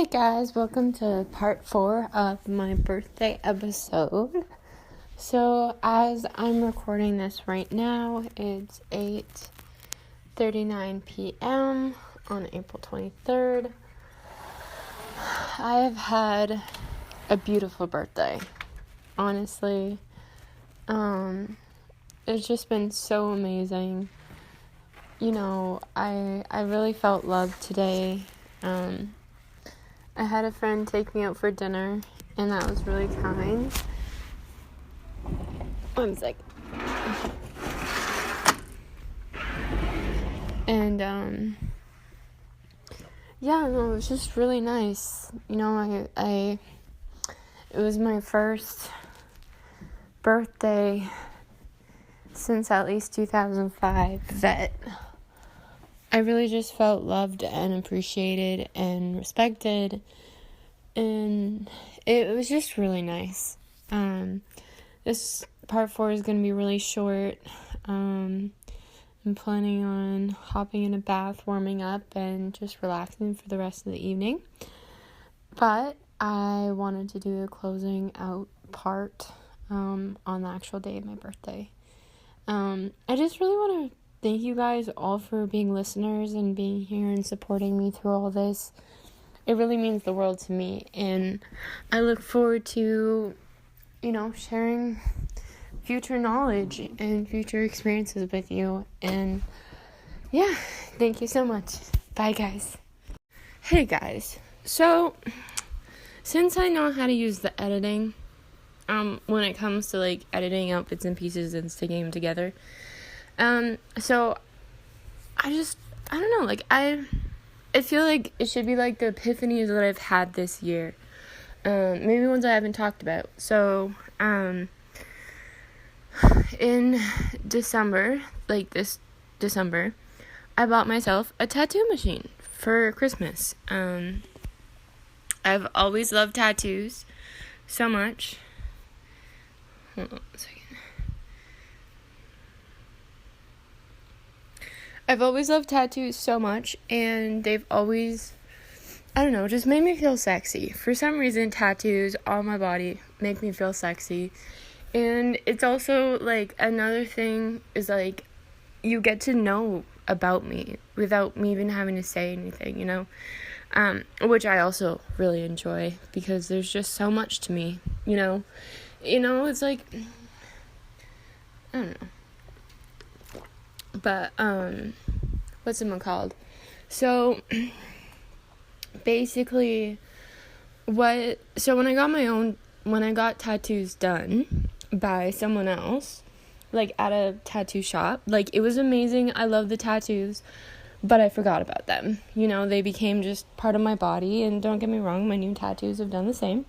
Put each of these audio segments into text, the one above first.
Hey guys, welcome to part 4 of my birthday episode. So as I'm recording this right now, it's 8:39 p.m. on April 23rd. I have had a beautiful birthday. Honestly, it's just been so amazing. You know, I really felt loved today. I had a friend take me out for dinner, and that was really kind. One sec. And, yeah, no, it was just really nice. You know, it was my first birthday since at least 2005 that I really just felt loved and appreciated and respected, and it was just really nice. This part 4 is going to be really short. I'm planning on hopping in a bath, warming up, and just relaxing for the rest of the evening. But I wanted to do a closing out part on the actual day of my birthday. I just really want to thank you guys all for being listeners and being here and supporting me through all this. It really means the world to me, and I look forward to, sharing future knowledge and future experiences with you. And yeah, thank you so much. Bye, guys. Hey, guys. So, since I know how to use the editing, when it comes to, editing out bits and pieces and sticking them together, so I don't know, I feel like it should be the epiphanies that I've had this year, maybe ones I haven't talked about. So, in December, this December, I bought myself a tattoo machine for Christmas. I've always loved tattoos so much. Hold on a second. I've always loved tattoos so much, and they've always, just made me feel sexy. For some reason, tattoos on my body make me feel sexy. And it's also, another thing is, you get to know about me without me even having to say anything, which I also really enjoy, because there's just so much to me, it's I don't know. But, what's it called? So, basically, when I got tattoos done by someone else, at a tattoo shop, it was amazing. I love the tattoos, but I forgot about them. They became just part of my body, and don't get me wrong, my new tattoos have done the same.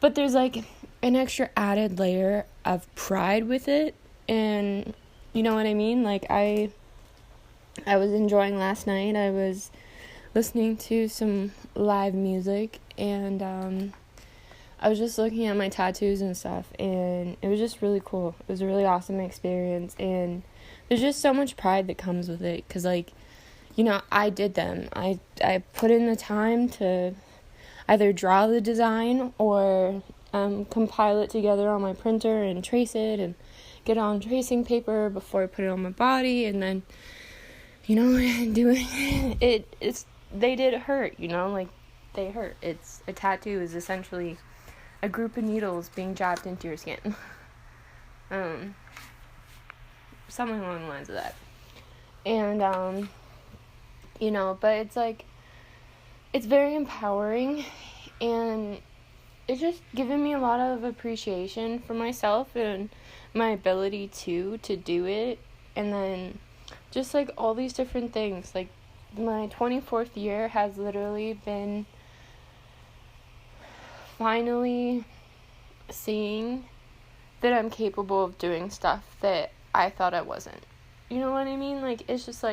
But there's, an extra added layer of pride with it, and you know what I mean? I was enjoying last night. I was listening to some live music, and I was just looking at my tattoos and stuff, and it was just really cool. It was a really awesome experience, and there's just so much pride that comes with it, because, I did them. I put in the time to either draw the design or compile it together on my printer and trace it and get on tracing paper before I put it on my body, and then, doing it. They did hurt, they hurt. A tattoo is essentially a group of needles being jabbed into your skin. Something along the lines of that. And, but it's very empowering, and it's just given me a lot of appreciation for myself and my ability to do it. And then just all these different things, my 24th year has literally been finally seeing that I'm capable of doing stuff that I thought I wasn't. You know what I mean? It's just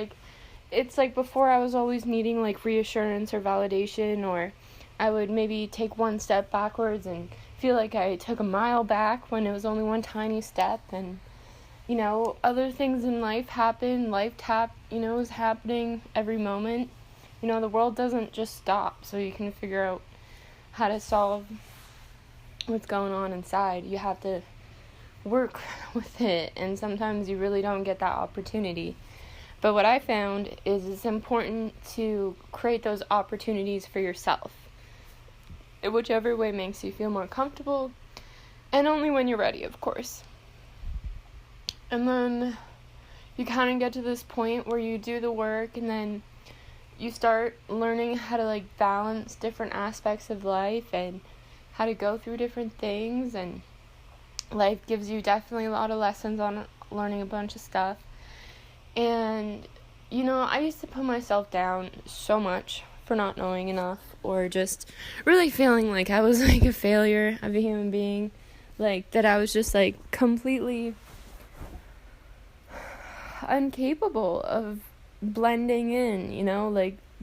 it's before I was always needing reassurance or validation, or I would maybe take one step backwards and feel like I took a mile back when it was only one tiny step. And other things in life happen. Life is happening every moment, The world doesn't just stop so you can figure out how to solve what's going on inside. You have to work with it, and sometimes you really don't get that opportunity. But what I found is it's important to create those opportunities for yourself, in whichever way makes you feel more comfortable, and only when you're ready, of course. And then you kind of get to this point where you do the work, and then you start learning how to balance different aspects of life and how to go through different things, and life gives you definitely a lot of lessons on learning a bunch of stuff. And I used to put myself down so much for not knowing enough, or just really feeling like I was a failure of a human being, that I was just completely incapable of blending in,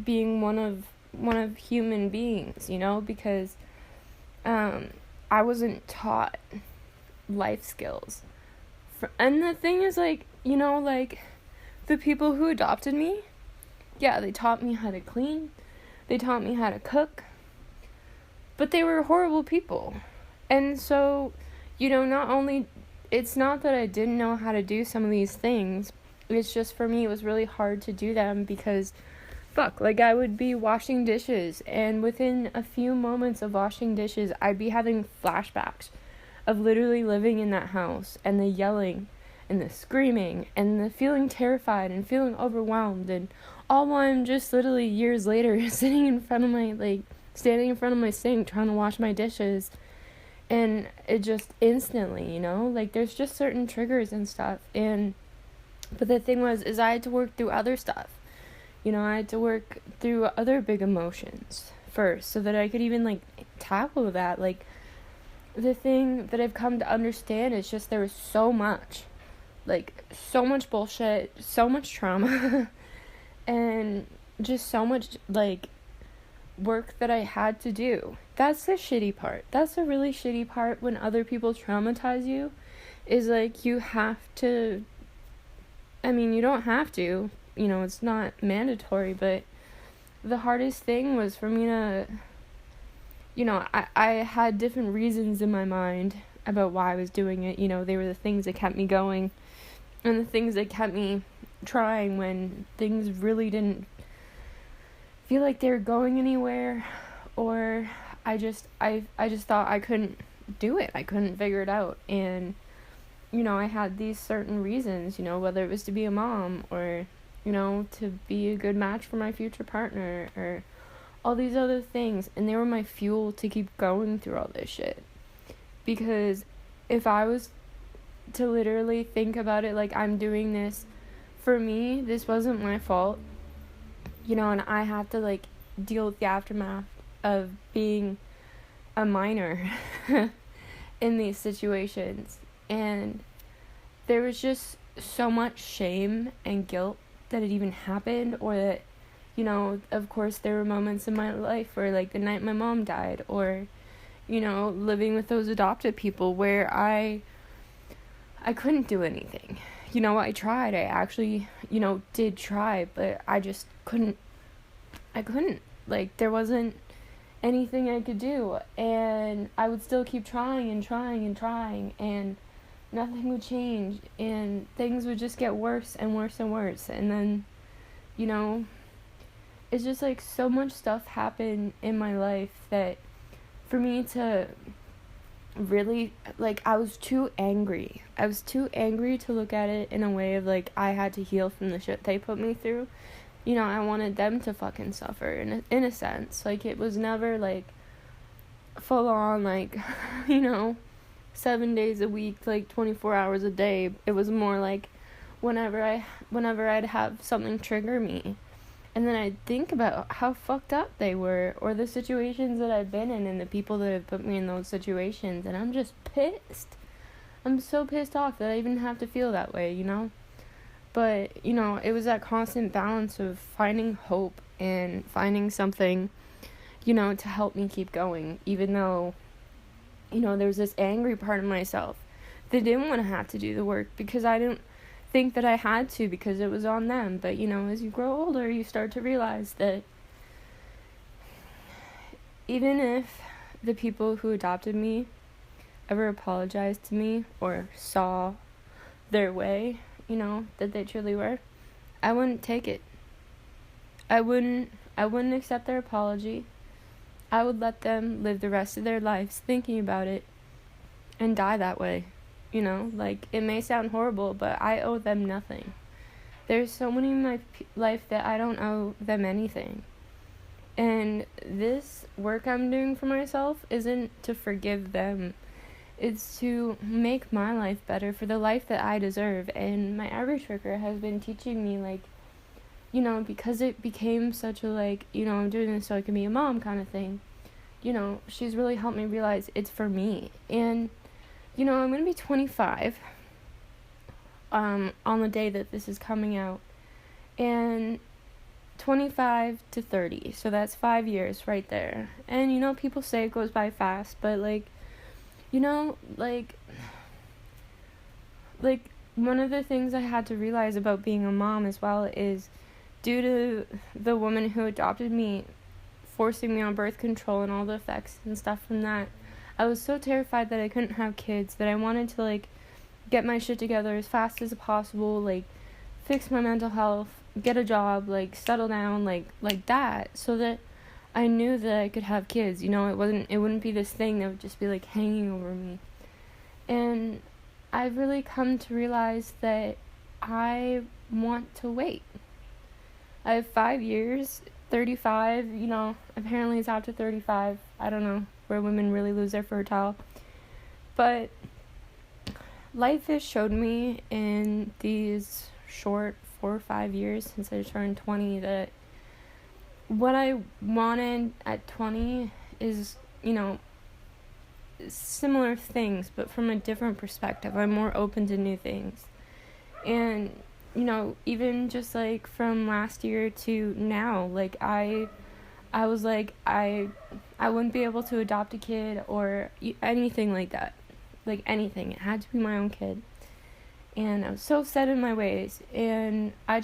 being one of human beings, because I wasn't taught life skills. And the thing is, the people who adopted me, yeah, they taught me how to clean, they taught me how to cook, but they were horrible people. And so, not only, it's not that I didn't know how to do some of these things, it's just for me it was really hard to do them because, I would be washing dishes, and within a few moments of washing dishes, I'd be having flashbacks of literally living in that house, and the yelling, and the screaming, and the feeling terrified, and feeling overwhelmed, and all while I'm just literally years later standing in front of my sink trying to wash my dishes, and it just instantly, there's just certain triggers and stuff, but the thing is I had to work through other stuff. I had to work through other big emotions first so that I could even, tackle that. The thing that I've come to understand is just there was so much bullshit, so much trauma, and just so much, work that I had to do. That's the shitty part. That's the really shitty part when other people traumatize you, is, you have to, you don't have to, it's not mandatory, but the hardest thing was for me to, I had different reasons in my mind about why I was doing it. They were the things that kept me going, and the things that kept me trying when things really didn't feel like they were going anywhere, or I just thought I couldn't do it. I couldn't figure it out, and I had these certain reasons, whether it was to be a mom, or to be a good match for my future partner, or all these other things, and they were my fuel to keep going through all this shit. Because if I was to literally think about it I'm doing this for me, this wasn't my fault, and I had to deal with the aftermath of being a minor in these situations, and there was just so much shame and guilt that it even happened, or that, of course there were moments in my life where the night my mom died, or living with those adopted people where I couldn't do anything. I tried. I actually, did try, but I just couldn't. There wasn't anything I could do, and I would still keep trying and trying and trying, and nothing would change, and things would just get worse and worse and worse. And then, it's just so much stuff happened in my life that for me to really, I was too angry. I was too angry to look at it in a way of I had to heal from the shit they put me through. I wanted them to fucking suffer in a sense. It was never full on 7 days a week, 24 hours a day. It was more whenever I'd have something trigger me, and then I'd think about how fucked up they were, or the situations that I've been in, and the people that have put me in those situations, and I'm just pissed. I'm so pissed off that I even have to feel that way, But, it was that constant balance of finding hope and finding something, to help me keep going, even though, there's this angry part of myself that didn't want to have to do the work because I didn't think that I had to, because it was on them. But, as you grow older, you start to realize that, even if the people who adopted me ever apologized to me or saw their way, that they truly were, I wouldn't take it. I wouldn't accept their apology. I would let them live the rest of their lives thinking about it and die that way. It may sound horrible, but I owe them nothing. There's so many in my life that I don't owe them anything. And this work I'm doing for myself isn't to forgive them. It's to make my life better for the life that I deserve. And my average worker has been teaching me, because it became such a, I'm doing this so I can be a mom kind of thing. She's really helped me realize it's for me. And, I'm going to be 25 on the day that this is coming out. And 25 to 30. So that's 5 years right there. And, people say it goes by fast, but, one of the things I had to realize about being a mom as well is due to the woman who adopted me forcing me on birth control and all the effects and stuff from that, I was so terrified that I couldn't have kids, that I wanted to, get my shit together as fast as possible, fix my mental health, get a job, settle down, like that, so that I knew that I could have kids. It wouldn't be this thing that would just be, hanging over me. And I've really come to realize that I want to wait. I have 5 years, 35, apparently it's after 35. I don't know where women really lose their fertile. But life has showed me in these short 4 or 5 years since I turned 20 that what I wanted at 20 is, similar things, but from a different perspective. I'm more open to new things. And, even just, from last year to now, I was I wouldn't be able to adopt a kid or anything like that. Anything. It had to be my own kid. And I was so set in my ways. And I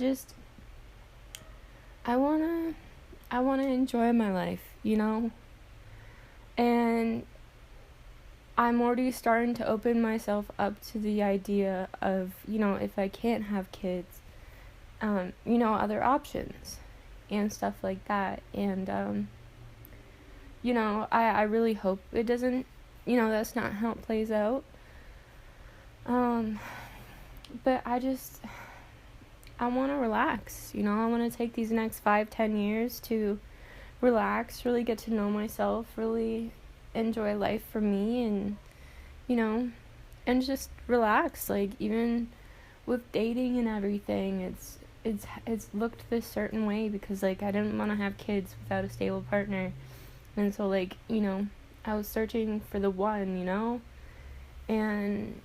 want to enjoy my life, And I'm already starting to open myself up to the idea of, if I can't have kids, other options and stuff like that. And, I really hope it doesn't, that's not how it plays out. But I want to relax, I want to take these next 5-10 years to relax, really get to know myself, really enjoy life for me, and, and just relax, even with dating and everything, it's looked this certain way because, I didn't want to have kids without a stable partner, and so, I was searching for the one, and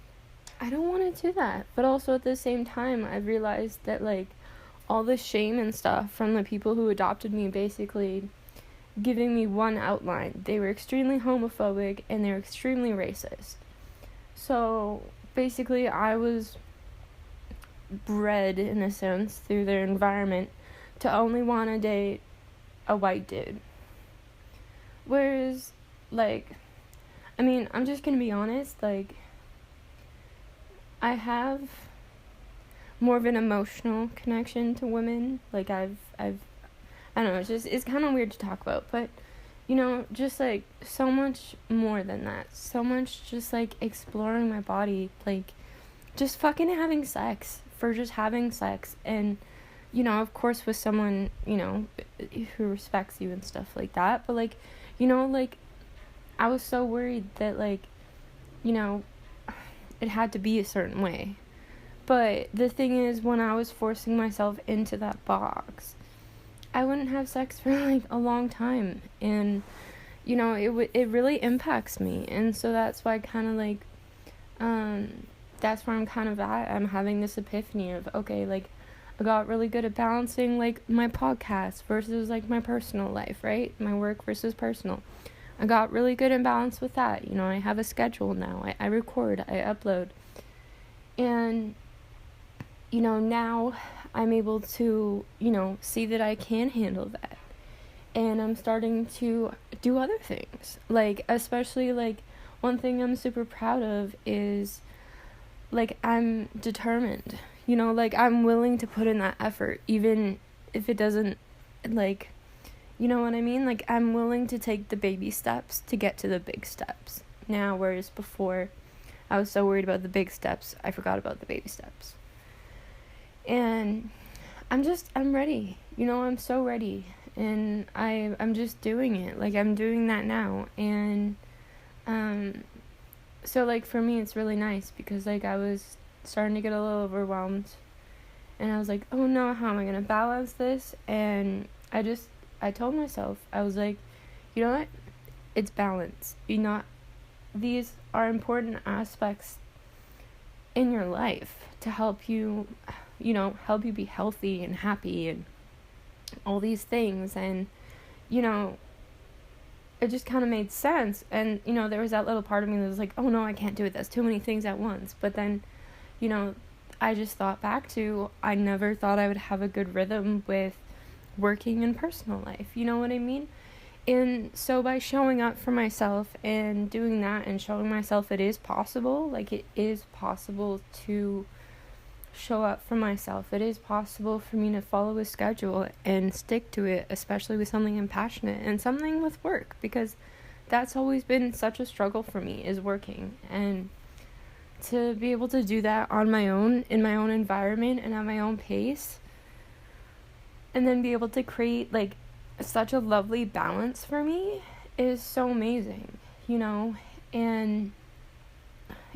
I don't want to do that, but also at the same time, I've realized that, all the shame and stuff from the people who adopted me basically giving me one outline. They were extremely homophobic, and they were extremely racist. So, basically, I was bred, in a sense, through their environment to only want to date a white dude. Whereas, I'm just gonna be honest, I have more of an emotional connection to women. I don't know, it's kind of weird to talk about, but, just, so much more than that. So much just, exploring my body, just fucking having sex for just having sex. And, of course with someone, who respects you and stuff like that. But, I was so worried that, it had to be a certain way. But the thing is, when I was forcing myself into that box, I wouldn't have sex for a long time, and it really impacts me. And so that's why that's where I'm kind of at. I'm having this epiphany of, okay, I got really good at balancing my podcast versus my personal life, right? My work versus personal. I got really good in balance with that. I have a schedule now. I record, I upload. And, now I'm able to, see that I can handle that. and I'm starting to do other things. Like, especially, like, one thing I'm super proud of is, like, I'm determined. You know, like, I'm willing to put in that effort, even if it doesn't, like, you know what I mean? Like, I'm willing to take the baby steps to get to the big steps. Now, whereas before, I was so worried about the big steps, I forgot about the baby steps. And I'm ready. You know, I'm so ready. And I'm just doing it. Like, I'm doing that now. And, so, like, for me, it's really nice because, like, I was starting to get a little overwhelmed. And I was like, oh no, how am I going to balance this? And I told myself, I was like, you know what? It's balance. These are important aspects in your life to help you, help you be healthy and happy and all these things. And, it just kind of made sense. And, there was that little part of me that was like, oh no, I can't do it. That's too many things at once. But then, I just thought back to, I never thought I would have a good rhythm with working in personal life. You know what I mean? And so by showing up for myself and doing that and showing myself it is possible, like, it is possible to show up for myself. It is possible for me to follow a schedule and stick to it, especially with something I'm passionate and something with work, because that's always been such a struggle for me, is working. And to be able to do that on my own, in my own environment and at my own pace, and then be able to create, like, such a lovely balance for me is so amazing, and,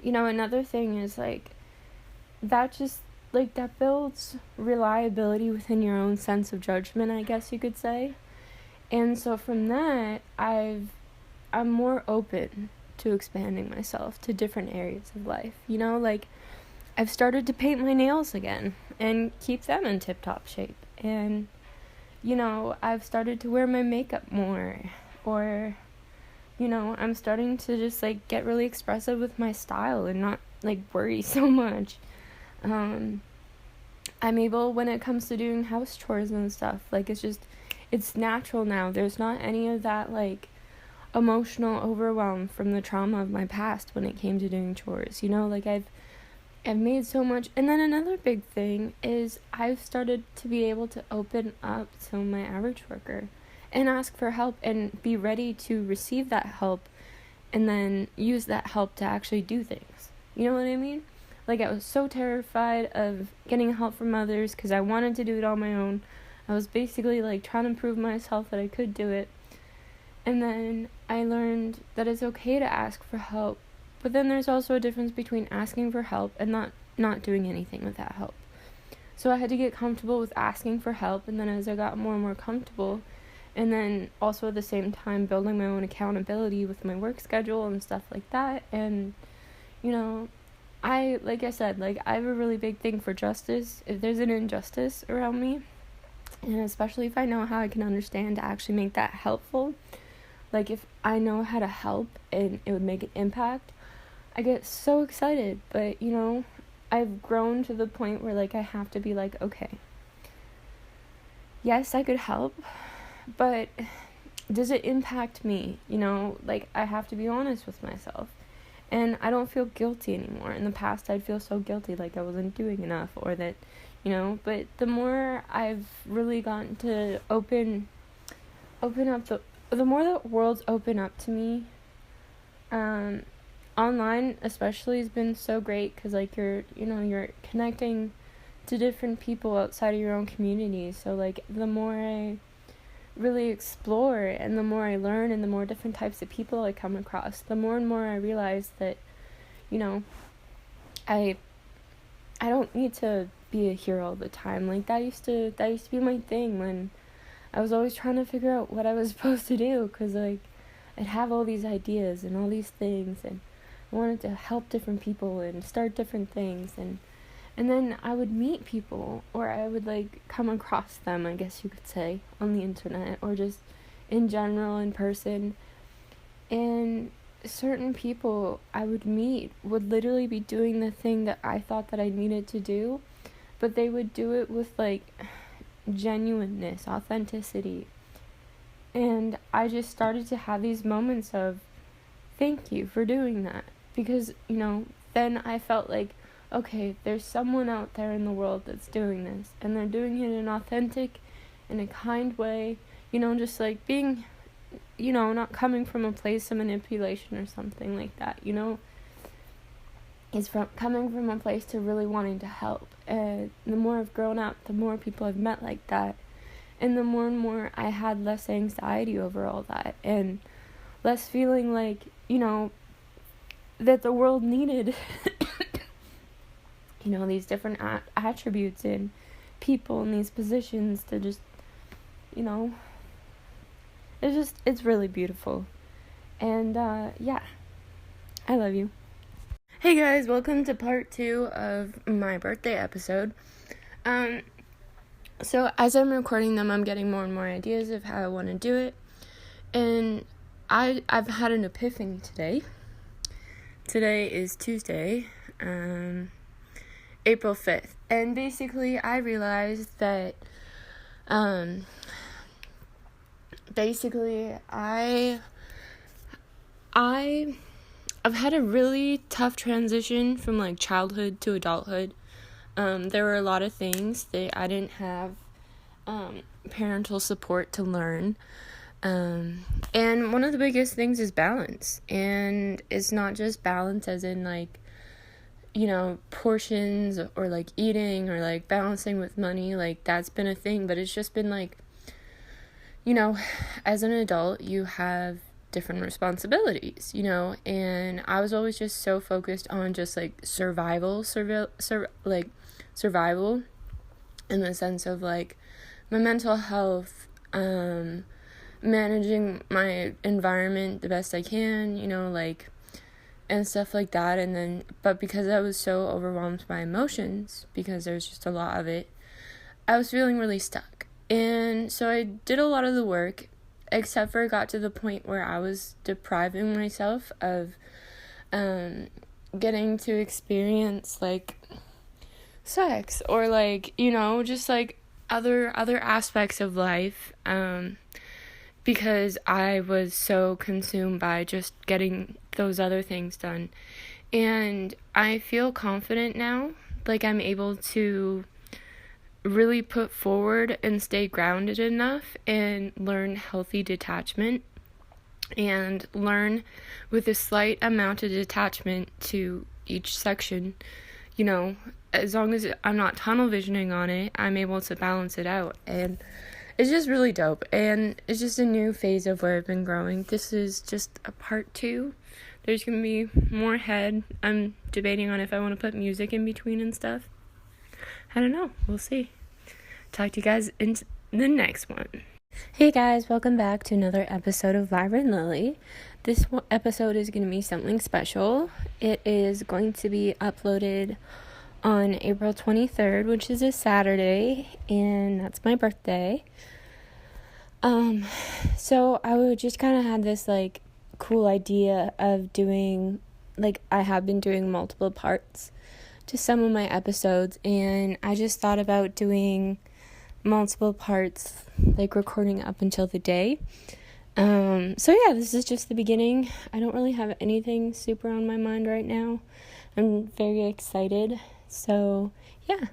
another thing is, like, that just, like, that builds reliability within your own sense of judgment, I guess you could say. And so from that, I'm more open to expanding myself to different areas of life, like, I've started to paint my nails again and keep them in tip-top shape, and, I've started to wear my makeup more, or, I'm starting to just, like, get really expressive with my style and not, like, worry so much. I'm able, when it comes to doing house chores and stuff, like, it's natural now. There's not any of that, like, emotional overwhelm from the trauma of my past when it came to doing chores, like, I've made so much. And then another big thing is I've started to be able to open up to my average worker and ask for help and be ready to receive that help and then use that help to actually do things. You know what I mean? Like, I was so terrified of getting help from others because I wanted to do it on my own. I was basically, like, trying to prove myself that I could do it. And then I learned that it's okay to ask for help. But then there's also a difference between asking for help and not doing anything with that help. So I had to get comfortable with asking for help, and then as I got more and more comfortable, and then also at the same time building my own accountability with my work schedule and stuff like that. And, like I said, like, I have a really big thing for justice. If there's an injustice around me, and especially if I know how I can understand to actually make that helpful, like, if I know how to help and it would make an impact, I get so excited. But, I've grown to the point where, like, I have to be like, okay, yes, I could help, but does it impact me? Like, I have to be honest with myself. And I don't feel guilty anymore. In the past, I'd feel so guilty, like I wasn't doing enough, or that, but the more I've really gotten to open up the more the world's open up to me, online especially has been so great, because, like, you're connecting to different people outside of your own community. So, like, the more I really explore and the more I learn and the more different types of people I come across, the more and more I realize that, I don't need to be a hero all the time. Like, that used to be my thing when I was always trying to figure out what I was supposed to do, because, like, I'd have all these ideas and all these things, and I wanted to help different people and start different things, and then I would meet people, or I would, like, come across them, I guess you could say, on the internet, or just in general in person, and certain people I would meet would literally be doing the thing that I thought that I needed to do, but they would do it with, like, genuineness, authenticity, And I just started to have these moments of thank you for doing that. Because, then I felt like, okay, there's someone out there in the world that's doing this. And they're doing it in an authentic, in a kind way. Just like being, not coming from a place of manipulation or something like that, It's coming from a place to really wanting to help. And the more I've grown up, the more people I've met like that. And the more and more I had less anxiety over all that. And less feeling like, that the world needed, these different attributes in people in these positions to just, it's really beautiful. And, yeah, I love you. Hey guys, welcome to part 2 of my birthday episode. So as I'm recording them, I'm getting more and more ideas of how I want to do it. And I've had an epiphany today. Today is Tuesday, April 5th. And basically I realized that, I've had a really tough transition from like childhood to adulthood. There were a lot of things that I didn't have parental support to learn. And one of the biggest things is balance. And it's not just balance as in like, portions or like eating or like balancing with money. Like that's been a thing, but it's just been like, as an adult, you have different responsibilities, and I was always just so focused on just like survival in the sense of like my mental health, managing my environment the best I can, and stuff like that. But because I was so overwhelmed by emotions, because there's just a lot of it, I was feeling really stuck. And so I did a lot of the work, except for it got to the point where I was depriving myself of getting to experience like sex or like, just like other aspects of life, because I was so consumed by just getting those other things done. And I feel confident now, like I'm able to really put forward and stay grounded enough and learn healthy detachment and learn with a slight amount of detachment to each section. As long as I'm not tunnel visioning on it, I'm able to balance it out. And it's just really dope. And it's just a new phase of where I've been growing. This is just a part 2. There's going to be more ahead. I'm debating on if I want to put music in between and stuff. I don't know. We'll see. Talk to you guys in the next one. Hey guys, welcome back to another episode of Vibrant Lily. This episode is going to be something special. It is going to be uploaded on April 23rd, which is a Saturday, and that's my birthday. So I just kind of had this like cool idea of doing, like I have been doing multiple parts to some of my episodes, and I just thought about doing multiple parts, like recording up until the day. So yeah, this is just the beginning. I don't really have anything super on my mind right now. I'm very excited. So yeah,